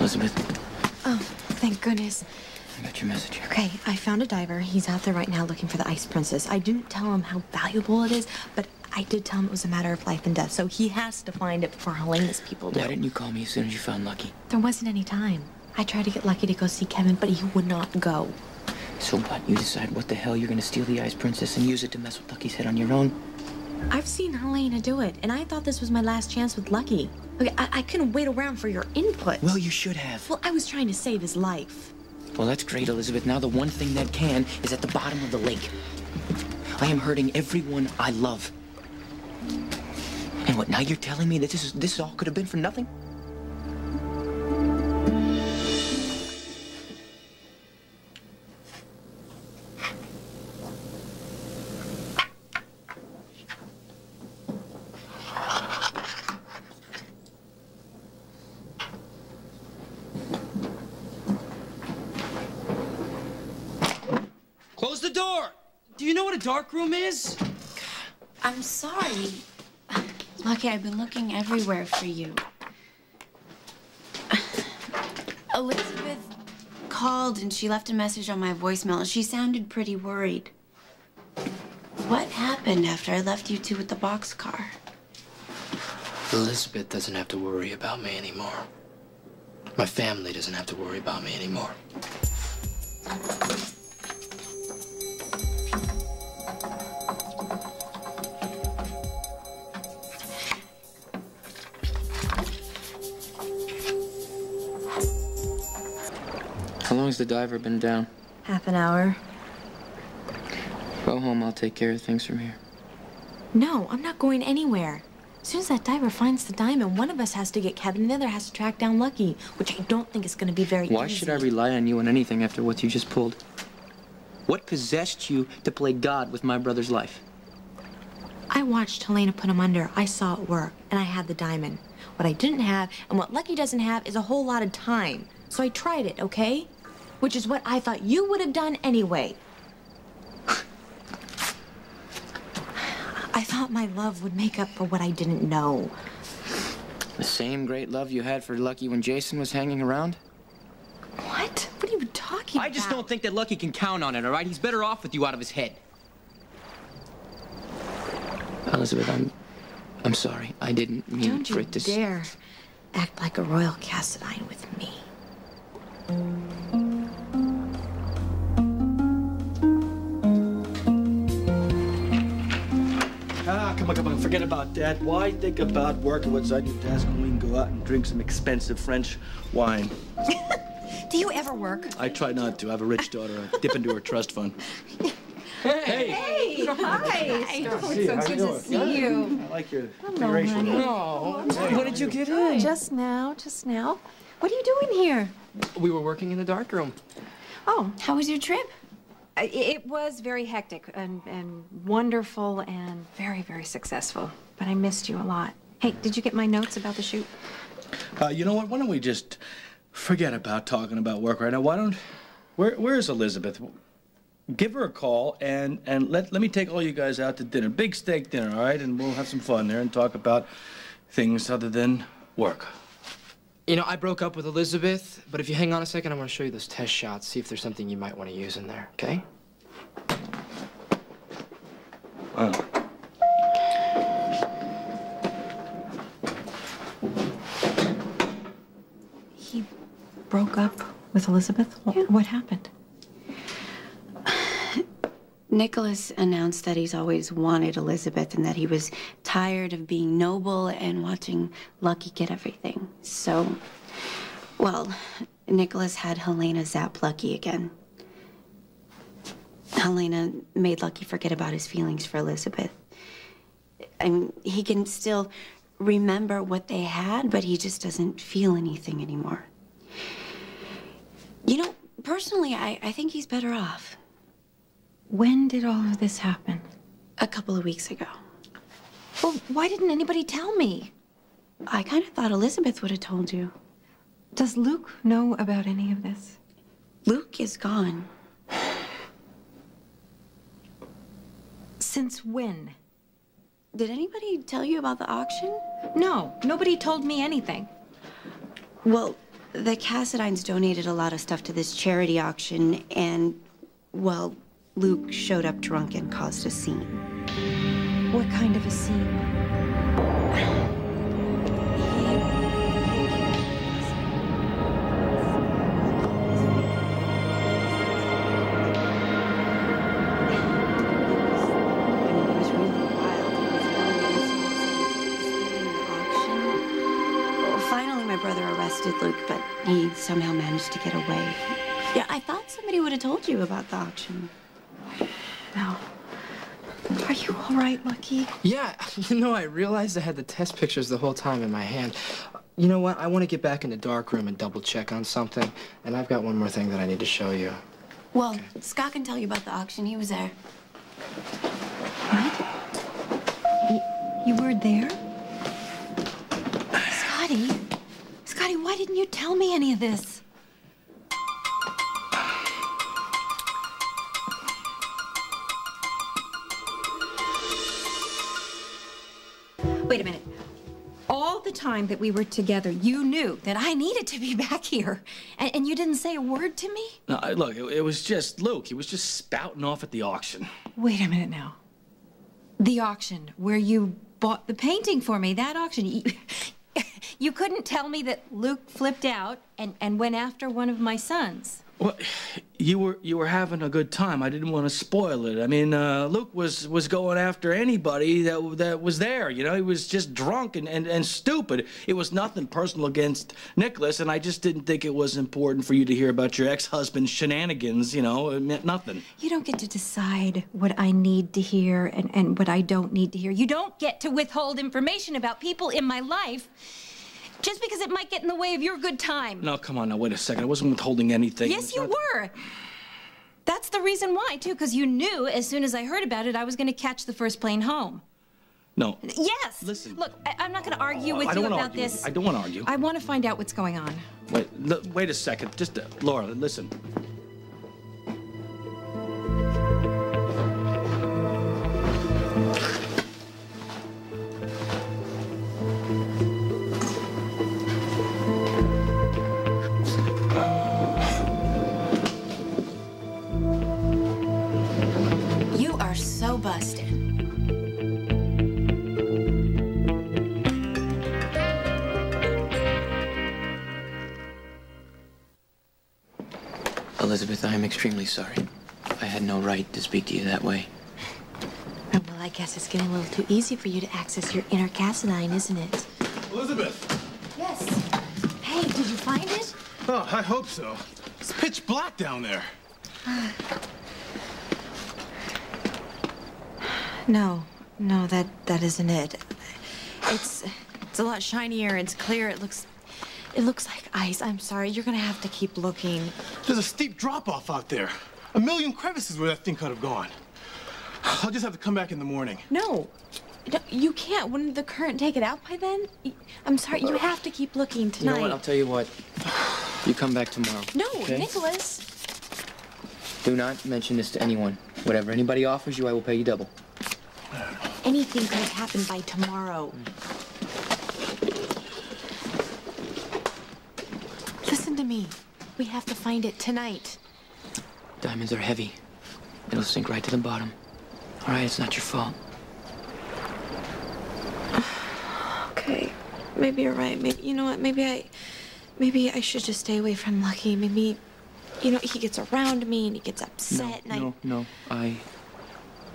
Elizabeth. Oh, thank goodness. I got your message. Okay, I found a diver. He's out there right now looking for the Ice Princess. I didn't tell him how valuable it is, but I did tell him it was a matter of life and death, so he has to find it before Helena's people do. Why didn't you call me as soon as you found Lucky? There wasn't any time. I tried to get Lucky to go see Kevin, but he would not go. So what? You decide what the hell you're gonna steal the Ice Princess and use it to mess with Lucky's head on your own? I've seen Helena do it, and I thought this was my last chance with Lucky. Okay, I couldn't wait around for your input. Well, you should have. Well, I was trying to save his life. Well, that's great, Elizabeth. Now the one thing that can is at the bottom of the lake. I am hurting everyone I love. And what, now you're telling me that this all could have been for nothing? Close the door! Do you know what a dark room is? I'm sorry. Lucky, I've been looking everywhere for you. Elizabeth called and she left a message on my voicemail. She sounded pretty worried. What happened after I left you two with the boxcar? Elizabeth doesn't have to worry about me anymore. My family doesn't have to worry about me anymore. How long's the diver been down? Half an hour. Go home, I'll take care of things from here. No, I'm not going anywhere. As soon as that diver finds the diamond, one of us has to get Kevin, and the other has to track down Lucky, which I don't think is going to be very easy. Why should I rely on you on anything after what you just pulled? What possessed you to play God with my brother's life? I watched Helena put him under. I saw it work, and I had the diamond. What I didn't have, and what Lucky doesn't have, is a whole lot of time. So I tried it, okay? Which is what I thought you would have done anyway. I thought my love would make up for what I didn't know. The same great love you had for Lucky when Jason was hanging around? What? What are you talking about? I just don't think that Lucky can count on it, all right? He's better off with you out of his head. Elizabeth, I'm sorry. I didn't mean for it to... Don't you dare act like a royal Cassadine with me. Come on, forget about that. Why think about working what's on your desk when we can go out and drink some expensive French wine? Do you ever work? I try not to. I have a rich daughter. I dip into her trust fund. Hey! Hi! So good to see you. I like your configuration. What did you get in? Just now. What are you doing here? We were working in the dark room. Oh, How was your trip? It was very hectic and wonderful and very, very successful. But I missed you a lot. Hey, did you get my notes about the shoot? You know what? Why don't we just forget about talking about work right now? Why don't... Where's Elizabeth? Give her a call and let me take all you guys out to dinner. Big steak dinner, all right? And we'll have some fun there and talk about things other than work. You know, I broke up with Elizabeth, but if you hang on a second, I want to show you those test shots, see if there's something you might want to use in there, okay? Wow. He broke up with Elizabeth? What happened? Nicholas announced that he's always wanted Elizabeth and that he was tired of being noble and watching Lucky get everything. So, well, Nicholas had Helena zap Lucky again. Helena made Lucky forget about his feelings for Elizabeth. I mean, he can still remember what they had, but he just doesn't feel anything anymore. You know, personally, I think he's better off. When did all of this happen? A couple of weeks ago. Well, why didn't anybody tell me? I kind of thought Elizabeth would have told you. Does Luke know about any of this? Luke is gone. Since when? Did anybody tell you about the auction? No, nobody told me anything. Well, the Cassidines donated a lot of stuff to this charity auction, and, well, Luke showed up drunk and caused a scene. What kind of a scene? Luke, but he somehow managed to get away. Yeah, I thought somebody would have told you about the auction. No. Are you all right, Lucky? Yeah, you know, I realized I had the test pictures the whole time in my hand. You know what? I want to get back in the dark room and double check on something, and I've got one more thing that I need to show you. Well, okay. Scott can tell you about the auction. He was there. What? You were there? Scotty? Scotty, why didn't you tell me any of this? Wait a minute. All the time that we were together, you knew that I needed to be back here, and you didn't say a word to me? No, look, it was just Luke. He was just spouting off at the auction. Wait a minute now. The auction where you bought the painting for me, that auction. You couldn't tell me that Luke flipped out and went after one of my sons. Well, you were having a good time. I didn't want to spoil it. I mean, Luke was going after anybody that was there. You know, he was just drunk and stupid. It was nothing personal against Nicholas, and I just didn't think it was important for you to hear about your ex-husband's shenanigans. You know, it meant nothing. You don't get to decide what I need to hear and what I don't need to hear. You don't get to withhold information about people in my life just because it might get in the way of your good time. No, come on now, wait a second. I wasn't withholding anything. Yes, you were. That's the reason why, too, because you knew as soon as I heard about it, I was going to catch the first plane home. No. Yes. Listen. Look, I'm not going to argue with you about this. I don't want to argue. I want to find out what's going on. Wait a second. Just, Laura, listen. Busted. Elizabeth, I am extremely sorry. I had no right to speak to you that way. Well, I guess it's getting a little too easy for you to access your inner Cassidine, isn't it? Elizabeth! Yes. Hey, did you find it? Oh, I hope so. It's pitch black down there. No, that isn't it. It's a lot shinier. It's clear. It looks like ice. I'm sorry. You're gonna have to keep looking. There's a steep drop-off out there. A million crevices where that thing could have gone. I'll just have to come back in the morning. No, you can't. Wouldn't the current take it out by then? I'm sorry. You have to keep looking tonight. You know what? I'll tell you what. You come back tomorrow. No, okay? Nicholas. Do not mention this to anyone. Whatever anybody offers you, I will pay you double. Anything could have happened by tomorrow. Listen to me. We have to find it tonight. Diamonds are heavy. It'll sink right to the bottom. All right, it's not your fault. Okay. Maybe you're right. Maybe, you know what? Maybe I should just stay away from Lucky. Maybe, you know, he gets around me and he gets upset. No. I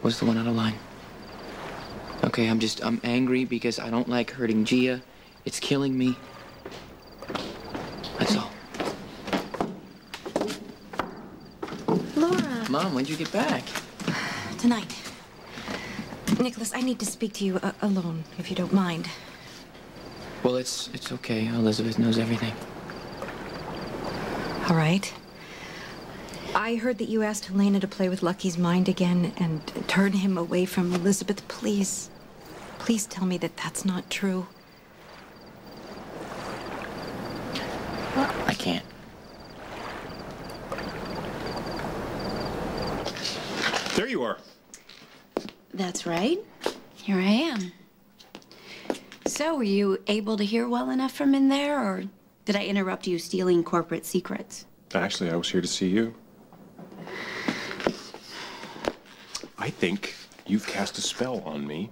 was the one out of line. Okay, I'm angry because I don't like hurting Gia. It's killing me. That's all. Laura. Mom, when'd you get back? Tonight. Nicholas, I need to speak to you alone, if you don't mind. Well, it's okay. Elizabeth knows everything. All right. I heard that you asked Helena to play with Lucky's mind again and turn him away from Elizabeth. Please tell me that that's not true. I can't. There you are. That's right. Here I am. So, were you able to hear well enough from in there, or Did I interrupt you stealing corporate secrets? Actually, I was here to see you. I think you've cast a spell on me.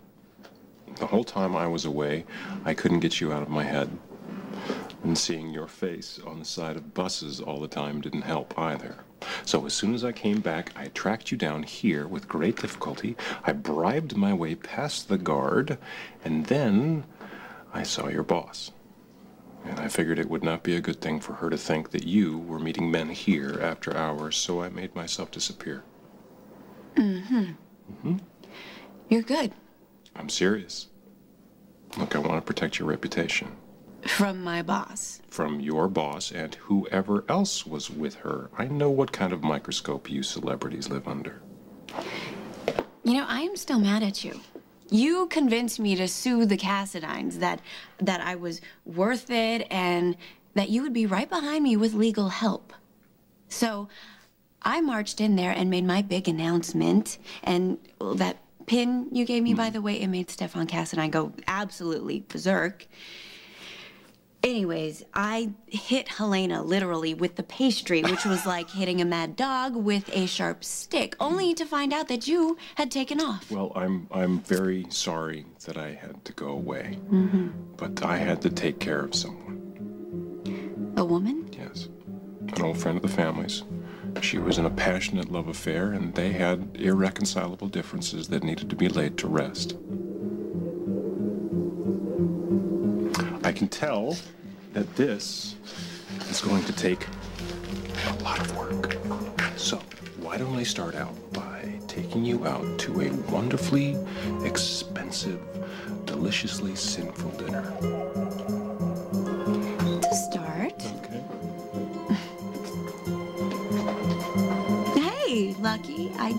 The whole time I was away, I couldn't get you out of my head. And seeing your face on the side of buses all the time didn't help either. So as soon as I came back, I tracked you down here with great difficulty. I bribed my way past the guard, and then I saw your boss. And I figured it would not be a good thing for her to think that you were meeting men here after hours, so I made myself disappear. You're good. I'm serious. Look, I want to protect your reputation. From my boss. From your boss and whoever else was with her. I know what kind of microscope you celebrities live under. You know, I am still mad at you. You convinced me to sue the Cassidines, that I was worth it and that you would be right behind me with legal help. So I marched in there and made my big announcement, and that pin you gave me, by the way, it made Stefan Cassidine go absolutely berserk. Anyways, I hit Helena literally with the pastry, which was like hitting a mad dog with a sharp stick, only to find out that you had taken off. Well, I'm very sorry that I had to go away. But I had to take care of someone. A woman? Yes. An old friend of the family's. She was in a passionate love affair, and they had irreconcilable differences that needed to be laid to rest. I can tell that this is going to take a lot of work. So, why don't I start out by taking you out to a wonderfully expensive, deliciously sinful dinner? To start. Okay. Hey, Lucky, I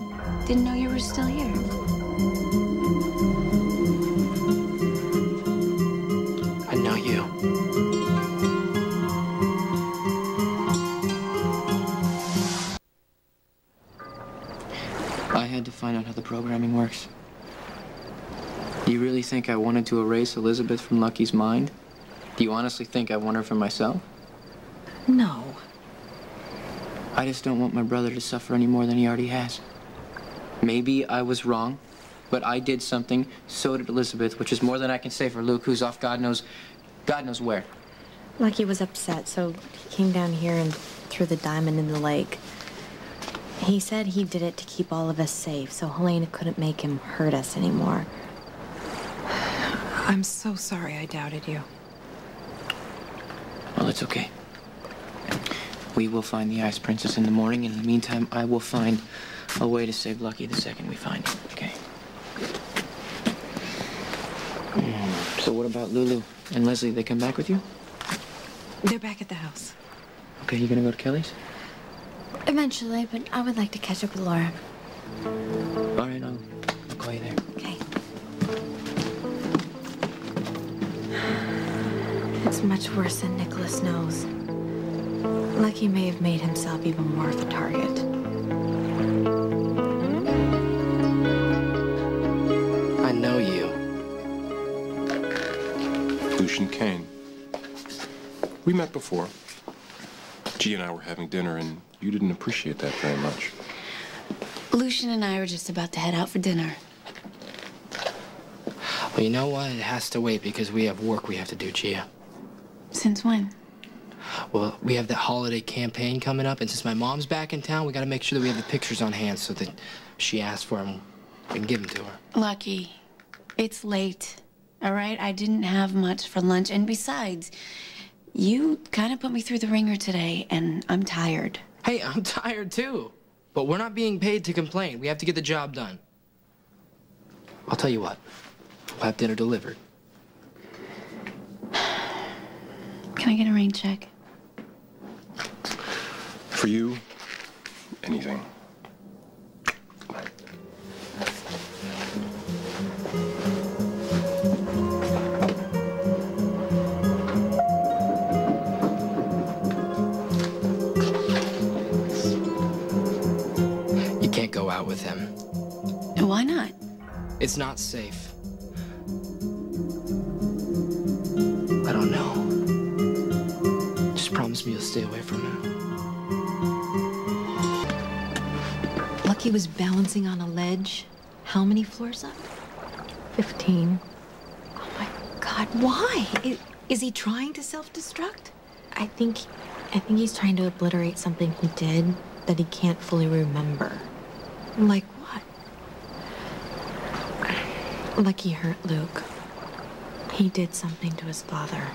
didn't know you were still here. I know you. I had to find out how the programming works. Do you really think I wanted to erase Elizabeth from Lucky's mind? Do you honestly think I want her for myself? No. I just don't want my brother to suffer any more than he already has. Maybe I was wrong, but I did something, so did Elizabeth, which is more than I can say for Luke, who's off God knows where. Lucky was upset, so he came down here and threw the diamond in the lake. He said he did it to keep all of us safe, so Helena couldn't make him hurt us anymore. I'm so sorry I doubted you. Well, it's okay. We will find the Ice Princess in the morning. In the meantime, I will find a way to save Lucky the second we find him, okay? So what about Lulu and Leslie? They come back with you? They're back at the house. Okay, you gonna go to Kelly's? Eventually, but I would like to catch up with Laura. All right, I'll call you there. Okay. It's much worse than Nicholas knows. Lucky may have made himself even more of a target. I know you. Lucian Kane. We met before. G and I were having dinner, and you didn't appreciate that very much. Lucian and I were just about to head out for dinner. Well, you know what? It has to wait because we have work we have to do, Gia. Since when? Well, we have the holiday campaign coming up, and since my mom's back in town, we got to make sure that we have the pictures on hand so that she asks for them, we can give them to her. Lucky, it's late, all right? I didn't have much for lunch, and besides, you kind of put me through the ringer today, and I'm tired. Hey, I'm tired too, but we're not being paid to complain. We have to get the job done. I'll tell you what, we'll have dinner delivered. Can I get a rain check? For you, anything. You can't go out with him. Why not? It's not safe. I don't know. promise me you'll stay away from him? Lucky was balancing on a ledge. How many floors up? 15. Oh my God, why? Is he trying to self-destruct? I think he's trying to obliterate something he did that he can't fully remember. Like what? Lucky hurt Luke. He did something to his father.